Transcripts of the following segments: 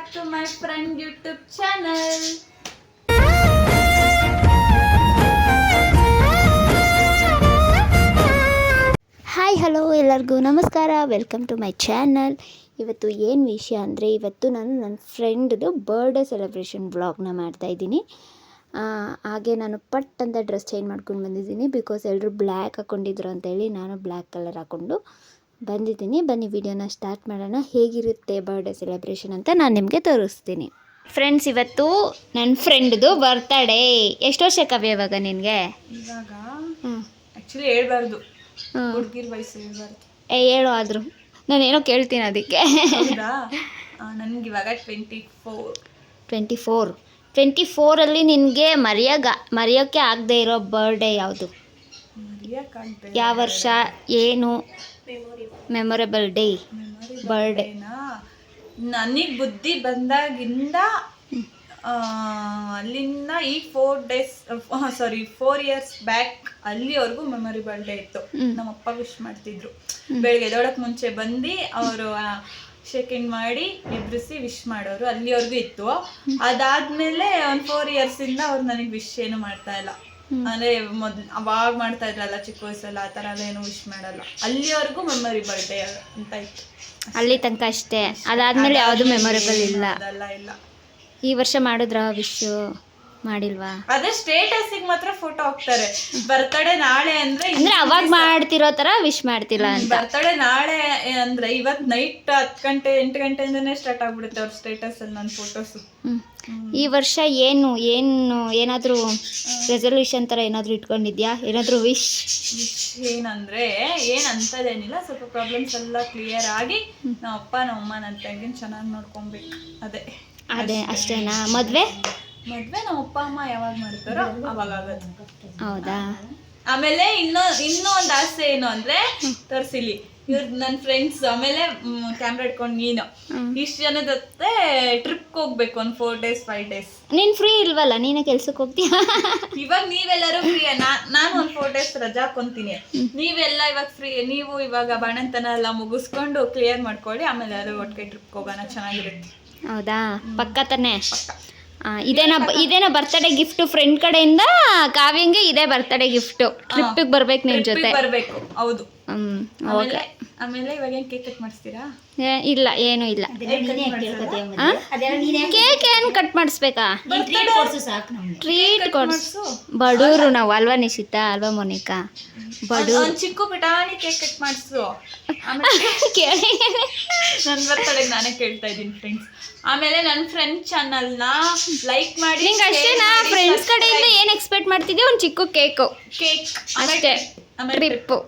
back to my friend YouTube channel. Hi hello ಎಲ್ಲರಿಗೂ ನಮಸ್ಕಾರ, welcome to my channel. ಇವತ್ತು ಏನು ವಿಷಯ ಅಂದರೆ, ಇವತ್ತು ನಾನು ನನ್ನ ಫ್ರೆಂಡ್ದು ಬರ್ಡೇ ಸೆಲೆಬ್ರೇಷನ್ ವ್ಲಾಗ್ನ ಮಾಡ್ತಾಯಿದ್ದೀನಿ. ಹಾಗೆ ನಾನು ಪಟ್ ಅಂತ ಡ್ರೆಸ್ ಚೇಂಜ್ ಮಾಡ್ಕೊಂಡು ಬಂದಿದ್ದೀನಿ. ಬಿಕಾಸ್ ಎಲ್ಲರೂ ಬ್ಲ್ಯಾಕ್ ಹಾಕ್ಕೊಂಡಿದ್ರು ಅಂತೇಳಿ ನಾನು ಬ್ಲ್ಯಾಕ್ ಕಲರ್ ಹಾಕ್ಕೊಂಡು ಬಂದಿದ್ದೀನಿ. ಬನ್ನಿ ವಿಡಿಯೋನ ಸ್ಟಾರ್ಟ್ ಮಾಡೋಣ. ಹೇಗಿರುತ್ತೆ ಬರ್ಡೇ ಸೆಲೆಬ್ರೇಷನ್ ಅಂತ ನಾನು ನಿಮಗೆ ತೋರಿಸ್ತೀನಿ. ಫ್ರೆಂಡ್ಸ್, ಇವತ್ತು ನನ್ನ ಫ್ರೆಂಡ್ದು ಬರ್ತಡೇ. ಎಷ್ಟು ವರ್ಷ ಕವ್ಯ ಇವಾಗ ನಿನಗೆ? ಇವಾಗ ಆ್ಯಕ್ಚುಲಿ ಹೇಳ್ಬಾರ್ದು, ಹುಡುಗಿರ್ ವಯಸ್ಸು ಹೇಳ್ಬಾರ್ದು. ಹೇಳು ಆದರೂ ನಾನೇನೋ ಕೇಳ್ತೀನಿ ಅದಕ್ಕೆ. ಹೌದಾ? ನನಗೆ ಇವಾಗ 24 ನಿನಗೆ ಮರೆಯೋಕ್ಕೆ ಆಗದೆ ಇರೋ ಬರ್ಡೇ ಯಾವುದು? ಯಾವ ವರ್ಷ? ಏನು ಮೆಮೊರೇಬಲ್ ಡೇ ಬರ್ಡೇ? ನನಗೆ ಬುದ್ಧಿ ಬಂದಾಗಿಂದ ಅಲ್ಲಿಂದ ಈ 4 ಇಯರ್ಸ್ ಬ್ಯಾಕ್ ಅಲ್ಲಿವರೆಗೂ ಮೆಮೊರೇಬಲ್ ಡೇ ಇತ್ತು. ನಮ್ಮಪ್ಪ ವಿಶ್ ಮಾಡ್ತಿದ್ರು. ಬೆಳಗ್ಗೆ ಎದ್ದೊಳಕ್ಕೆ ಮುಂಚೆ ಬಂದು ಅವರು ಶೇಕಿಂಗ್ ಮಾಡಿ ಎಬ್ರಿಸಿ ವಿಶ್ ಮಾಡೋರು. ಅಲ್ಲಿವರೆಗೂ ಇತ್ತು. ಅದಾದ್ಮೇಲೆ ಒಂದು 4 ಇಯರ್ಸಿಂದ ಅವ್ರು ನನಗೆ ವಿಶ್ ಏನು ಮಾಡ್ತಾ ಇಲ್ಲ. ಅಂದರೆ ಅವಾಗ ಮಾಡ್ತಾ ಇದ್ರಲ್ಲ ಚಿಕ್ಕ ವಯಸ್ಸಲ್ಲ, ಆ ಥರ ಎಲ್ಲ ಏನು ವಿಶ್ ಮಾಡಲ್ಲ. ಅಲ್ಲಿವರೆಗೂ ಮೆಮೊರೇಬಲ್ ಡೇ ಅಂತ ಇತ್ತು. ಅಲ್ಲಿ ತನಕ ಅಷ್ಟೇ. ಅದಾದ್ಮೇಲೆ ಯಾವುದು ಮೆಮೊರೇಬಲ್ ಇಲ್ಲ. ಅದೆಲ್ಲ ಇಲ್ಲ. ಈ ವರ್ಷ ಮಾಡಿದ್ರ ವಿಶ್ ಮಾಡಿಲ್ವಾ? ಅದೇ ಸ್ಟೇಟಸ್ಗೆ ಮಾತ್ರ ಫೋಟೋ ಹಾಕ್ತಾರೆ. ಬರ್ತಡೇ ನಾಳೆ ಅಂದ್ರೆ ಅವಾಗ ಮಾಡ್ತಿರೋ ತರ ವಿಶ್ ಮಾಡ್ತಿಲ್ಲ ಅಂತ. ಬರ್ತಡೇ ನಾಳೆ ಅಂದ್ರೆ ಇವತ್ತು ನೈಟ್ 10 ಗಂಟೆ 8 ಗಂಟೆಯಿಂದನೇ ಸ್ಟಾರ್ಟ್ ಆಗ್ಬಿಡುತ್ತೆ ಅವ್ರ ಸ್ಟೇಟಸ್ ಅಲ್ಲಿ ನನ್ನ ಫೋಟೋಸ್. ಈ ವರ್ಷ ಏನಾದರೂ ರೆಸಲ್ಯೂಷನ್ ತರ ಏನಾದರೂ ಇಟ್ಕೊಂಡಿದ್ಯಾ? ಏನಾದರೂ ವಿಶ್ ಏನಂದ್ರೆ ಅಂತದೇನಿಲ್ಲ. ಸ್ವಲ್ಪ ಪ್ರಾಬ್ಲಮ್ಸ್ ಎಲ್ಲ ಕ್ಲಿಯರ್ ಆಗಿ ನಮ್ಮ ಅಪ್ಪ ನಮ್ಮ ಅಮ್ಮ ನನ್ನ ತಂಗಿನ ಚೆನ್ನಾಗಿ ನೋಡ್ಕೊಬೇಕು. ಅದೇ ಅಷ್ಟೇನಾ? ಮದ್ವೆ ನಮ್ಮ ಅಪ್ಪ ಅಮ್ಮ ಯಾವಾಗ ಮಾಡ್ತಾರೋ ಅವಾಗ ಆಗೋದು. ಹೌದಾ? ಆಮೇಲೆ ಇನ್ನೂ ಒಂದು ಆಸೆ ಏನು ಅಂದ್ರೆ, ತೋರಿಸಿಲಿ ಇವ್ರ ನನ್ನ ಫ್ರೆಂಡ್ಸ್, ಆಮೇಲೆ ಕ್ಯಾಮ್ರಾ ಇಟ್ಕೊಂಡು ನೀನು ಇಷ್ಟು ಜನದ ಜೊತೆ ಟ್ರಿಪ್ಗೆ ಹೋಗ್ಬೇಕು. ಒಂದು 4 days 5 days. ನೀನ್ ಫ್ರೀ ಇಲ್ವಲ್ಲ, ನೀನೇ ಕೆಲ್ಸಕ್ಕೆ ಹೋಗ್ತೀಯ. ಇವಾಗ ನೀವೆಲ್ಲರೂ ಫ್ರೀ. ನಾನು ಒಂದು 4 days ರಜಾ ಹಾಕೊಂತೀನಿ. ನೀವೆಲ್ಲ ಇವಾಗ ಫ್ರೀ. ನೀವು ಇವಾಗ ಬಾಣಂತನ ಎಲ್ಲ ಮುಗಿಸ್ಕೊಂಡು ಕ್ಲಿಯರ್ ಮಾಡ್ಕೊಳ್ಳಿ. ಆಮೇಲೆ ಎಲ್ಲರೂ ಒಟ್ಟಿಗೆ ಟ್ರಿಪ್ಗೆ ಹೋಗೋಣ, ಚೆನ್ನಾಗಿರುತ್ತೆ. ಹೌದಾ? ಪಕ್ಕ ತಾನೆ? ಇದೇನ ಬರ್ತಡೇ ಗಿಫ್ಟ್ ಫ್ರೆಂಡ್ ಕಡೆಯಿಂದ ಕಾವ್ಯಂಗೆ. ಇದೇ ಬರ್ತಡೇ ಗಿಫ್ಟ್. ಟ್ರಿಪ್ಪಿಗೆ ಬರ್ಬೇಕು ನಿನ್ ಜೊತೆ. ಬರ್ಬೇಕು. ಹೌದು. ಓಕೆ. ಆಮೇಲೆ ಇವಾಗ ಏನು ಕೇಕ್ ಕಟ್ ಮಾಡಿಸ್ತೀರಾ? ಇಲ್ಲ, ಏನು ಇಲ್ಲ. ಕೇಕ್ ಏನು ಕಟ್ ಮಾಡಿಸ್ಬೇಕಾ? ಟ್ರೀಟ್ ಕೊಡ್ಸು. ಬಡೂರು ನಾವು ಅಲ್ವಾ ನಿಶಿತಾ, ಅಲ್ವಾ ಮೋನಿಕಾ? ಒಂದು ಚಿಕ್ಕ ಬಿಟಾಣಿ ಕೇಕ್ ಕಟ್ ಮಾಡಿಸು. ಕೇಳಿ, ನನ್ನ ಬರ್ತಡೆಗೆ ನಾನೇ ಕೇಳ್ತಾ ಇದ್ದೀನಿ ಫ್ರೆಂಡ್ಸ್. ಆಮೇಲೆ ನನ್ನ ಫ್ರೆಂಡ್ ಚಾನಲ್ನ ಲೈಕ್ ಮಾಡಿ. ನಿಂಗೆ ಅಷ್ಟೇನಾ? ಫ್ರೆಂಡ್ಸ್ ಕಡೆಯಿಂದ ಏನು ಎಕ್ಸ್ಪೆಕ್ಟ್ ಮಾಡ್ತಿದ್ಯಾ? ಒಂದು ಚಿಕ್ಕ ಕೇಕ್ ಅಷ್ಟೇ. ಟ್ರಿಪ್ಪು.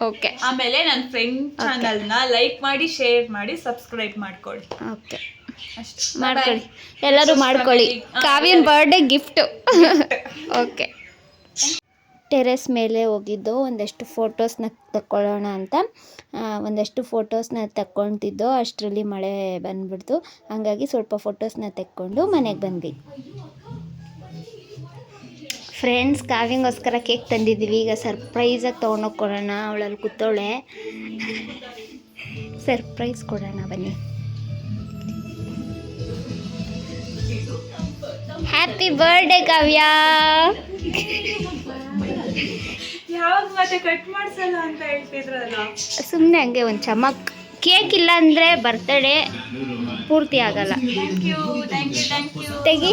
ಓಕೆ. ಆಮೇಲೆ ನನ್ನ ಫ್ರೆಂಡ್ ಚಾನಲ್ನ ಲೈಕ್ ಮಾಡಿ, ಶೇರ್ ಮಾಡಿ, ಸಬ್ಸ್ಕ್ರೈಬ್ ಮಾಡ್ಕೊಳ್ಳಿ. ಓಕೆ, ಅಷ್ಟೇ ಮಾಡ್ಕೊಳ್ಳಿ. ಎಲ್ಲರೂ ಮಾಡ್ಕೊಳ್ಳಿ. ಕಾವ್ಯನ್ ಬರ್ಡೇ ಗಿಫ್ಟು. ಓಕೆ. ಟೆರೆಸ್ ಮೇಲೆ ಹೋಗಿದ್ದು ಒಂದಷ್ಟು ಫೋಟೋಸ್ನ ತಗೊಳ್ಳೋಣ ಅಂತ. ಒಂದಷ್ಟು ಫೋಟೋಸ್ನ ತಗೊಳ್ತಿದ್ದೋ ಅಷ್ಟರಲ್ಲಿ ಮಳೆ ಬಂದ್ಬಿಡ್ತು. ಹಾಗಾಗಿ ಸ್ವಲ್ಪ ಫೋಟೋಸ್ನ ತೆಕ್ಕೊಂಡು ಮನೆಗೆ ಬಂದ್ವಿ. ಫ್ರೆಂಡ್ಸ್, ಕಾವ್ಯಂಗೋಸ್ಕರ ಕೇಕ್ ತಂದಿದ್ದೀವಿ. ಈಗ ಸರ್ಪ್ರೈಸಾಗಿ ತೊಗೊಂಡೋಗಿ ಕೊಡೋಣ. ಅವಳಲ್ಲಿ ಕೂತವಳೆ. ಸರ್ಪ್ರೈಸ್ ಕೊಡೋಣ ಬನ್ನಿ. Happy birthday Kavya. ಯಾವಾಗ ಮತ್ತೆ ಕಟ್ ಮಾಡಿಸಲ್ಲ ಅಂತ ಹೇಳ್ತಿದ್ರಲ್ಲ? ಸುಮ್ಮನೆ ಹಂಗೆ ಒಂದು ಚಮಕ್. ಕೇಕ್ ಇಲ್ಲ ಅಂದರೆ ಬರ್ತಡೇ ಪೂರ್ತಿ ಆಗಲ್ಲ. ತೆಗಿ.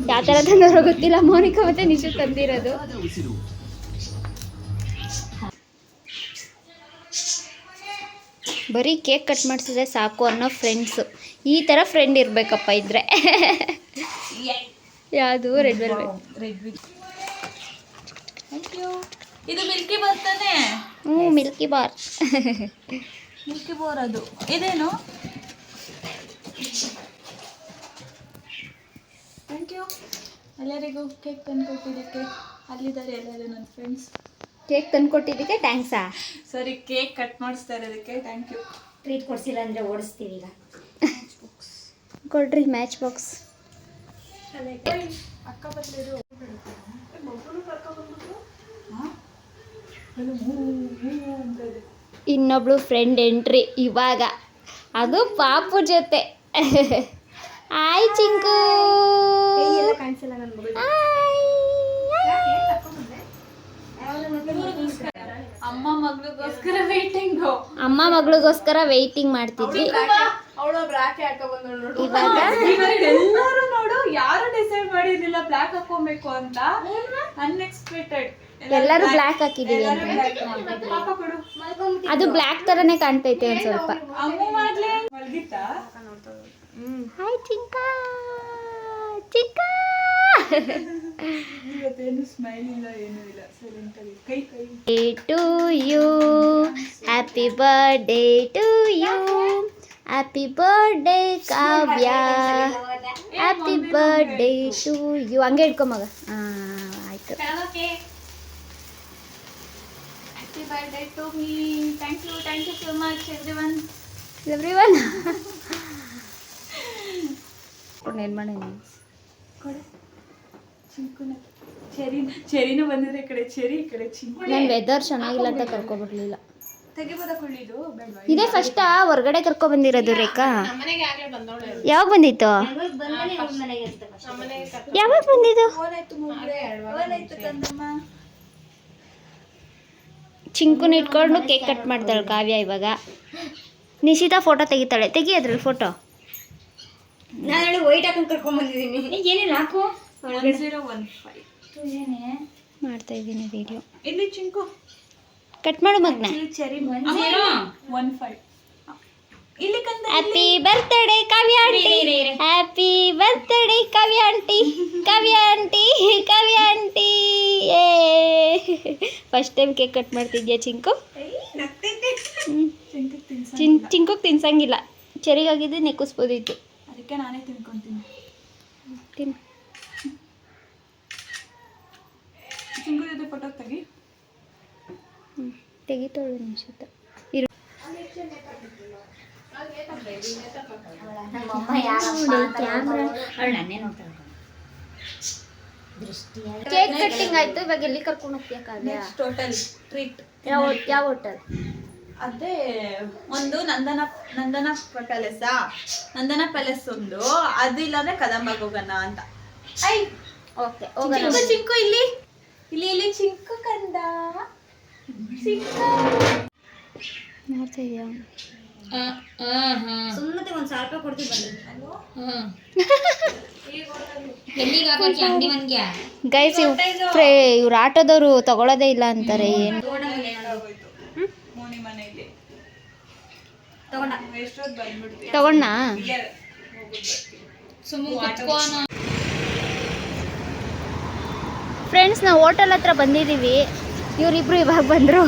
ಯಾವ ಥರ ತಂದವರು ಗೊತ್ತಿಲ್ಲ. ಮೋನಿಕಾ ಮತ್ತೆ ನಿಶು ತಂದಿರೋದು. ಬರೀ ಕೇಕ್ ಕಟ್ ಮಾಡಿಸಿದ್ರೆ ಸಾಕು ಅನ್ನೋ ಫ್ರೆಂಡ್ಸು. ಈ ಥರ ಫ್ರೆಂಡ್ ಇರಬೇಕಪ್ಪ ಇದ್ರೆ. ಯಾವುದು? Red velvet. ಇದು ಮಿಲ್ಕಿ ಬಾರ್ ತಾನೆ? Milky bar. ಮಿಲ್ಕಿ ಬಾರ್ ಅದು. ಇದೇನು? ಥ್ಯಾಂಕ್ ಯು ಎಲ್ಲರಿಗೂ ಕೇಕ್ ತಂದುಕೊಟ್ಟಿದ್ದಕ್ಕೆ. ಅಲ್ಲಿದ್ದಾರೆ ಎಲ್ಲರೂ ನನ್ನ ಫ್ರೆಂಡ್ಸ್. ಕೇಕ್ ತಂದುಕೊಟ್ಟಿದ್ದಕ್ಕೆ ಥ್ಯಾಂಕ್ಸಾ? ಸರಿ, ಕೇಕ್ ಕಟ್ ಮಾಡಿಸ್ತಾ ಇರೋದಕ್ಕೆ ಥ್ಯಾಂಕ್ ಯು. ಟ್ರೀಟ್ ಕೊಡ್ಸಿಲ್ಲ ಅಂದರೆ ಓಡಿಸ್ತೀವಿ. ಈಗ ಕೊಡ್ರಿ ಮ್ಯಾಚ್ ಬಾಕ್ಸ್. ಅಕ್ಕ ಬತ್ತಲಿರು. ಇನ್ನೊಬ್ಳು ಫ್ರೆಂಡ್ ಎಂಟ್ರಿ ಇವಾಗ. ಅದು ಪಾಪು ಜೊತೆ. ಆಯ್ ಚಿಂಕು. ಅಮ್ಮ ಮಗಳಿಗೋಸ್ಕರ ವೆಯ್ಟಿಂಗ್ ಮಾಡ್ತಿದ್ವಿ. ಇವಾಗ ಎಲ್ಲರೂ ನೋಡು, ಯಾರು ಡಿಸೈಡ್ ಮಾಡಿರ್ಲಿಲ್ಲ ಬ್ಲಾಕ್ ಹಾಕೋಬೇಕು ಅಂತ. ಅನ್ಎಕ್ಸ್ಪೆಕ್ಟೆಡ್ ಎಲ್ಲರೂ ಬ್ಲ್ಯಾಕ್ ಹಾಕಿದೀವಿ. ಅದು ಬ್ಲ್ಯಾಕ್ ತರನೇ ಕಾಣ್ತೈತೆ ಒಂದ್ ಸ್ವಲ್ಪ. ಹಾಯ್ ಚಿಂಕ ಚಿಂಕ. ಸ್ಮೈಲ್ ಇಲ್ಲ, ಏನೂ ಇಲ್ಲ, to you, happy birthday to you, happy birthday Kavya, happy birthday to you. ಹಂಗೆ ಇಟ್ಕೊ ಮಗ. ಆಯ್ತು. Happy birthday to me. Thank you so much everyone. ಏನ್ ಮಾಡಿ ಕೊಡೆ ಚಿಂಕುನ ಚೆರಿನ ಬಂದಿದೆ. ಈ ಕಡೆ ಚೆರಿ, ಈ ಕಡೆ ಚಿಂಕು. ನಾನು ವೆದರ್ ಚೆನ್ನಾಗಿಲ್ಲ ಅಂತ ಕರ್ಕೊಬಿಡ್ಲಿಲ್ಲ. ತೆಗಿಬೋದಾ ಕೊಳ್ಳಿದು? ಬೇಡವಾ? ಇದೇ ಫಸ್ಟ್ ಹೊರಗಡೆ ಕರ್ಕೊ ಬಂದಿರೋದು ರೇಖಾ. ಯಾವಾಗ ಬಂದಿತ್ತು? ಯಾವಾಗ ಬಂದಿದ್ದು? ಚಿಂಕುನ ಇಟ್ಕೊಂಡು ಕೇಕ್ ಕಟ್ ಮಾಡ್ತಾಳೆ ಕಾವ್ಯ. ಇವಾಗ ನಿಶಿತಾ ಫೋಟೋ ತೆಗಿತಾಳೆ. ತೆಗಿ ಅದ್ರಲ್ಲಿ ಫೋಟೋ. ನಾನು ವೈಟ್ ಹಾಕೊಂಡು ಕರ್ಕೊಂಡ್ ಬಂದಿದ್ದೀನಿ. ಏನಿಲ್ಲ ಹಾಕು. 1015 ಏನೇ ಮಾಡ್ತಾ ಇದ್ದೀನಿ ವಿಡಿಯೋ. ಇಲ್ಲಿ ಚಿಂಕು ಕಟ್ ಮಾಡು ಮಗ್ನ. ಚೆರಿ 1015 ಇಲ್ಲಿ ಕಂದ. Happy birthday Kavya aunty. Happy birthday Kavya aunty. Kavya aunty, Kavya aunty. First time cake cut ಮಾಡ್ತಿದ್ಯಾ ಚಿಂಕು? ಚಿಂಕುಗೆ ತಿನ್ಸಂಗಿಲ್ಲ. ಚೆರಿಗಾಗಿದ್ದು ನೆಕ್ಕಿಸ್ಬೋದಿತ್ತು. ಅದಕ್ಕೆ ನಾನೇ ತಿನ್ಕೊಂತೀನಿ. ತಿನ್. ಚಿಂಕು ಜೊತೆ ಫೋಟೋ ತೆಗಿ. ತೆಗಿತೋಳು ನಿಮಿಷದ ಇರು. ಕೇಕ್ ಕಟ್ಟಿಂಗ್ ಆಯ್ತು. ಇವಾಗ ಎಲ್ಲಿ ಕರ್ಕೊಂಡು ಹೋಗ್ತೀಯ ಕಾವ್ಯ? Total treat. ಯಾವ ಹೋಟೆಲ್? ಅದೇ ಒಂದು ನಂದನ ಪ್ಯಾಲೇಸ್ ಒಂದು, ಅದು ಇಲ್ಲಾಂದ್ರೆ ಕದಂಬಾಗ ಹೋಗೋಣ ಅಂತ. ಐ ಓಕೆ ಚಿಂಕು ಇಲ್ಲಿ ಇಲ್ಲಿ ಇಲ್ಲಿ ಚಿಂಕು ಕಂದ. ನೋಡ್ತಾ ಇದೆಯಾ? ಸುಮ್ಮನೆ 1,000 ರೂಪಾಯಿ ಕೊಡ್ತೀವಿ ಬನ್ನಿ. ಗೈಸ್ ಇವ್ರು ಆಟೋದವರು ತಗೊಳ್ಳೋದೇ ಇಲ್ಲ ಅಂತಾರೆ. ಏನು ಮೋನಿ ಮನೆಯಲ್ಲಿ ಎಷ್ಟೊತ್ತು ಬಂದ್ಬಿಡ್ತೀವಿ. ತಗೊಂಡ ಫ್ರೆಂಡ್ಸ್, ನಾವು ಹೋಟೆಲ್ ಹತ್ರ ಬಂದಿದ್ದೀವಿ. ಇವರಿಬ್ರು ಇವಾಗ ಬಂದರು.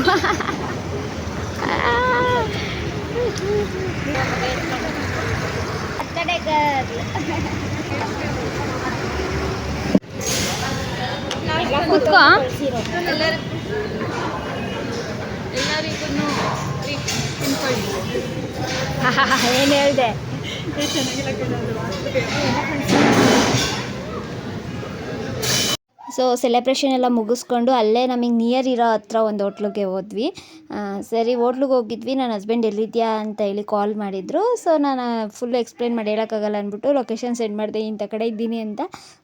ಕುತ್ಕೋ. ಎಲ್ಲರಿಗೂ ತಿನ್ಕೊಳ್ಳಿ. ಏನು ಹೇಳಿದೆ? ಚೆನ್ನಾಗಿಲ್ಲ ಕೇಳೋದು. ಸೊ ಸೆಲೆಬ್ರೇಷನ್ ಎಲ್ಲ ಮುಗಿಸ್ಕೊಂಡು ಅಲ್ಲೇ ನಮಗೆ ನಿಯರ್ ಇರೋ ಹತ್ರ ಒಂದು ಹೋಟ್ಲಿಗೆ ಹೋದ್ವಿ. ಸರಿ ಹೋಟ್ಲಿಗೆ ಹೋಗಿದ್ವಿ. ನನ್ನ ಹಸ್ಬೆಂಡ್ ಎಲ್ಲಿದ್ಯಾ ಅಂತ ಹೇಳಿ ಕಾಲ್ ಮಾಡಿದರು. ಸೊ ನಾನು ಫುಲ್ ಎಕ್ಸ್ಪ್ಲೇನ್ ಮಾಡಿ ಹೇಳೋಕ್ಕಾಗಲ್ಲ ಅಂದ್ಬಿಟ್ಟು ಲೊಕೇಶನ್ ಸೆಂಡ್ ಮಾಡಿದೆ, ಇಂಥ ಕಡೆ ಇದ್ದೀನಿ ಅಂತ.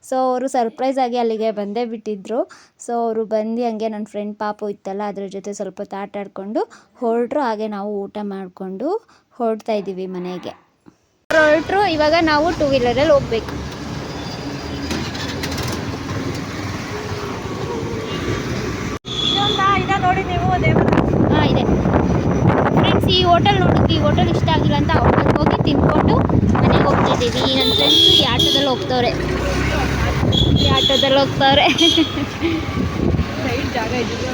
ಸೊ ಅವರು ಸರ್ಪ್ರೈಸ್ ಆಗಿ ಅಲ್ಲಿಗೆ ಬಂದೇ ಬಿಟ್ಟಿದ್ದರು. ಸೊ ಅವರು ಬಂದು ಹಂಗೆ ನನ್ನ ಫ್ರೆಂಡ್ ಪಾಪು ಇತ್ತಲ್ಲ, ಅದ್ರ ಜೊತೆ ಸ್ವಲ್ಪ ಹೊತ್ತು ಆಟ ಆಡಿಕೊಂಡು ಹೊರಟ್ರು. ಹಾಗೆ ನಾವು ಊಟ ಮಾಡಿಕೊಂಡು ಹೊರಡ್ತಾ ಇದ್ದೀವಿ ಮನೆಗೆ. ಹೊರಟ್ರು. ಇವಾಗ ನಾವು 2 ವೀಲರಲ್ಲಿ ಹೋಗ್ಬೇಕು. ನೋಡಿ ನೀವು ಹಾಂ ಇದೆ ಫ್ರೆಂಡ್ಸ್. ಈ ಹೋಟೆಲ್ ನೋಡಿದ್ವಿ. ಈ ಹೋಟೆಲ್ ಇಷ್ಟ ಆಗಿಲ್ಲ ಅಂತ ಆ ಹೋಟೆಲ್ಗೆ ಹೋಗಿ ತಿನ್ಕೊಂಡು ಮನೆಗೆ ಹೋಗ್ತಿದ್ದೀವಿ. ನನ್ನ ಫ್ರೆಂಡ್ಸು ಈ ಆಟೋದಲ್ಲಿ ಹೋಗ್ತವ್ರೆ. ಸೈಡ್ ಜಾಗ ಇದ್ದೀವಿ.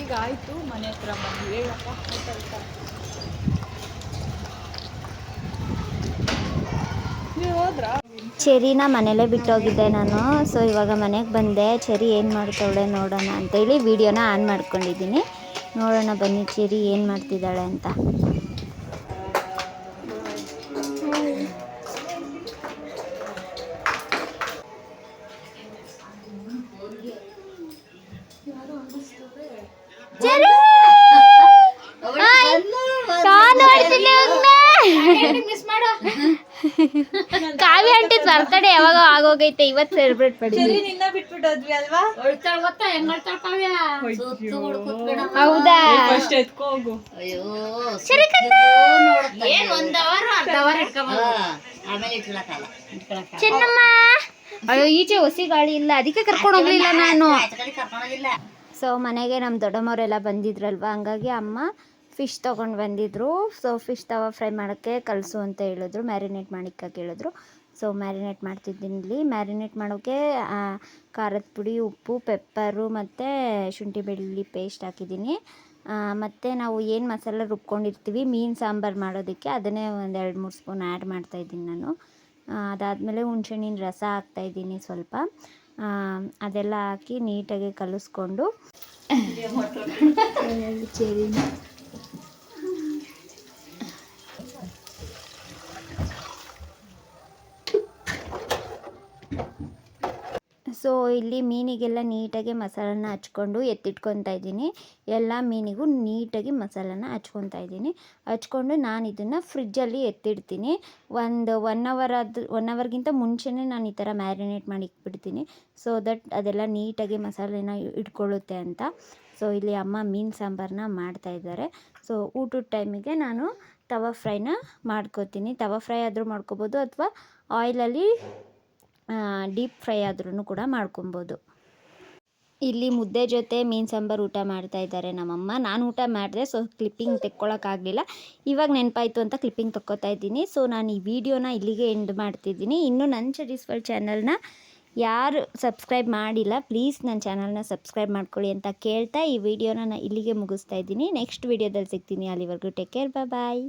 ಈಗ ಆಯಿತು, ಮನೆ ಹತ್ರ ಬಂದು ಹೇಳಪ್ಪ ಆಯ್ತಾ ನೀವು ಹೋದ್ರಾ? ಚೆರಿನ ಮನೇಲೇ ಬಿಟ್ಟೋಗಿದ್ದೆ ನಾನು. ಸೊ ಇವಾಗ ಮನೆಗೆ ಬಂದೆ. ಚೆರಿ ಏನು ಮಾಡ್ತಾಳೆ ನೋಡೋಣ ಅಂತೇಳಿ ವಿಡಿಯೋನ ಆನ್ ಮಾಡ್ಕೊಂಡಿದ್ದೀನಿ. ನೋಡೋಣ ಬನ್ನಿ ಚೆರಿ ಏನು ಮಾಡ್ತಿದ್ದಾಳೆ ಅಂತ. ಕಾವ್ಯ ಆಂಟಿ ಬರ್ತಡೇ ಯಾವಾಗ ಆಗೋಗೈತೆ, ಇವತ್ತು ಸೆಲೆಬ್ರೇಟ್ ಮಾಡಿ. ನಿನ್ನ ಬಿಟ್ಬಿಟ್ಟೋದ್ವಿ ಅಲ್ವಾ? ಹೌದಾ? ಫಸ್ಟ್ ಎತ್ಕೋ ಹೋಗು. ಚೆನ್ನಮ್ಮ, ಅಯ್ಯೋ ಈಚೆ ಹೊಸಿ ಗಾಳಿ ಇಲ್ಲ, ಅದಕ್ಕೆ ಕರ್ಕೊಂಡು ಹೋಗ್ಲಿಲ್ಲ ನಾನು. ಸೊ ಮನೆಗೆ ನಮ್ಮ ದೊಡ್ಡಮ್ಮವರೆಲ್ಲ ಬಂದಿದ್ರಲ್ವ, ಹಂಗಾಗಿ ಅಮ್ಮ ಫಿಶ್ ತೊಗೊಂಡು ಬಂದಿದ್ರು. ಸೊ ಫಿಶ್ ತವ ಫ್ರೈ ಮಾಡೋಕ್ಕೆ ಕಲಿಸು ಅಂತ ಹೇಳಿದ್ರು, ಮ್ಯಾರಿನೇಟ್ ಮಾಡಿಕ್ಕೆ ಹೇಳಿದ್ರು. ಸೊ ಮ್ಯಾರಿನೇಟ್ ಮಾಡ್ತಿದ್ದೀನಿ. ಇಲ್ಲಿ ಮ್ಯಾರಿನೇಟ್ ಮಾಡೋಕ್ಕೆ ಖಾರದ ಪುಡಿ, ಉಪ್ಪು, ಪೆಪ್ಪರು ಮತ್ತು ಶುಂಠಿ ಬೆಳ್ಳುಳ್ಳಿ ಪೇಸ್ಟ್ ಹಾಕಿದ್ದೀನಿ. ಮತ್ತು ನಾವು ಏನು ಮಸಾಲೆ ರುಬ್ಕೊಂಡಿರ್ತೀವಿ ಮೀನು ಸಾಂಬಾರು ಮಾಡೋದಕ್ಕೆ, ಅದನ್ನೇ ಒಂದು 2-3 ಸ್ಪೂನ್ ಆ್ಯಡ್ ಮಾಡ್ತಾಯಿದ್ದೀನಿ ನಾನು. ಅದಾದಮೇಲೆ ಹುಣ್ಸೆಹಣ್ಣಿನ ರಸ ಹಾಕ್ತಾಯಿದ್ದೀನಿ ಸ್ವಲ್ಪ. ಅದೆಲ್ಲ ಹಾಕಿ ನೀಟಾಗಿ ಕಲಿಸ್ಕೊಂಡು ಸೊ ಇಲ್ಲಿ ಮೀನಿಗೆಲ್ಲ ನೀಟಾಗಿ ಮಸಾಲನ ಹಚ್ಕೊಂಡು ಎತ್ತಿಟ್ಕೊತಾ ಇದ್ದೀನಿ. ಎಲ್ಲ ಮೀನಿಗೂ ನೀಟಾಗಿ ಮಸಾಲನ ಹಚ್ಕೊಂಡು ನಾನು ಇದನ್ನು ಫ್ರಿಜ್ಜಲ್ಲಿ ಎತ್ತಿಡ್ತೀನಿ. ಒಂದು 1 ಅವರ್ಗಿಂತ ಮುಂಚೆನೇ ನಾನು ಈ ಥರ ಮ್ಯಾರಿನೇಟ್ ಮಾಡಿ ಇಟ್ಬಿಡ್ತೀನಿ, ಸೊ ದಟ್ ಅದೆಲ್ಲ ನೀಟಾಗಿ ಮಸಾಲೆನ ಇಟ್ಕೊಳ್ಳುತ್ತೆ ಅಂತ. ಸೊ ಇಲ್ಲಿ ಅಮ್ಮ ಮೀನು ಸಾಂಬಾರನ್ನ ಮಾಡ್ತಾಯಿದ್ದಾರೆ. ಸೊ ಊಟದ ಟೈಮಿಗೆ ನಾನು ತವಾ ಫ್ರೈನ ಮಾಡ್ಕೋತೀನಿ. ತವಾ ಫ್ರೈ ಆದರೂ ಮಾಡ್ಕೋಬೋದು, ಅಥವಾ ಆಯಿಲಲ್ಲಿ ಡೀಪ್ ಫ್ರೈ ಆದ್ರೂ ಕೂಡ ಮಾಡ್ಕೊಬೋದು. ಇಲ್ಲಿ ಮುದ್ದೆ ಜೊತೆ ಮೀನು ಸಾಂಬಾರು ಊಟ ಮಾಡ್ತಾಯಿದ್ದಾರೆ ನಮ್ಮಮ್ಮ. ನಾನು ಊಟ ಮಾಡಿದೆ, ಸೊ ಕ್ಲಿಪ್ಪಿಂಗ್ ತೆಕ್ಕೊಳ್ಳೋಕ್ಕಾಗಲಿಲ್ಲ. ಇವಾಗ ನೆನಪಾಯಿತು ಅಂತ ಕ್ಲಿಪ್ಪಿಂಗ್ ತಕ್ಕೋತಾ ಇದ್ದೀನಿ. ಸೊ ನಾನು ಈ ವಿಡಿಯೋನ ಇಲ್ಲಿಗೆ ಎಂಡ್ ಮಾಡ್ತಿದ್ದೀನಿ. ಇನ್ನೂ ನನ್ನ ಚೆರೀಸ್ ವರ್ಲ್ಡ್ ಚಾನಲ್ನ ಯಾರು ಸಬ್ಸ್ಕ್ರೈಬ್ ಮಾಡಿಲ್ಲ, ಪ್ಲೀಸ್ ನನ್ನ ಚಾನಲ್ನ ಸಬ್ಸ್ಕ್ರೈಬ್ ಮಾಡ್ಕೊಳ್ಳಿ ಅಂತ ಕೇಳ್ತಾ ಈ ವಿಡಿಯೋನ ನಾನು ಇಲ್ಲಿಗೆ ಮುಗಿಸ್ತಾ ಇದ್ದೀನಿ. ನೆಕ್ಸ್ಟ್ ವಿಡಿಯೋದಲ್ಲಿ ಸಿಗ್ತೀನಿ. ಅಲ್ಲಿವರೆಗೂ ಟೇಕ್ ಕೇರ್, ಬಾಯ್.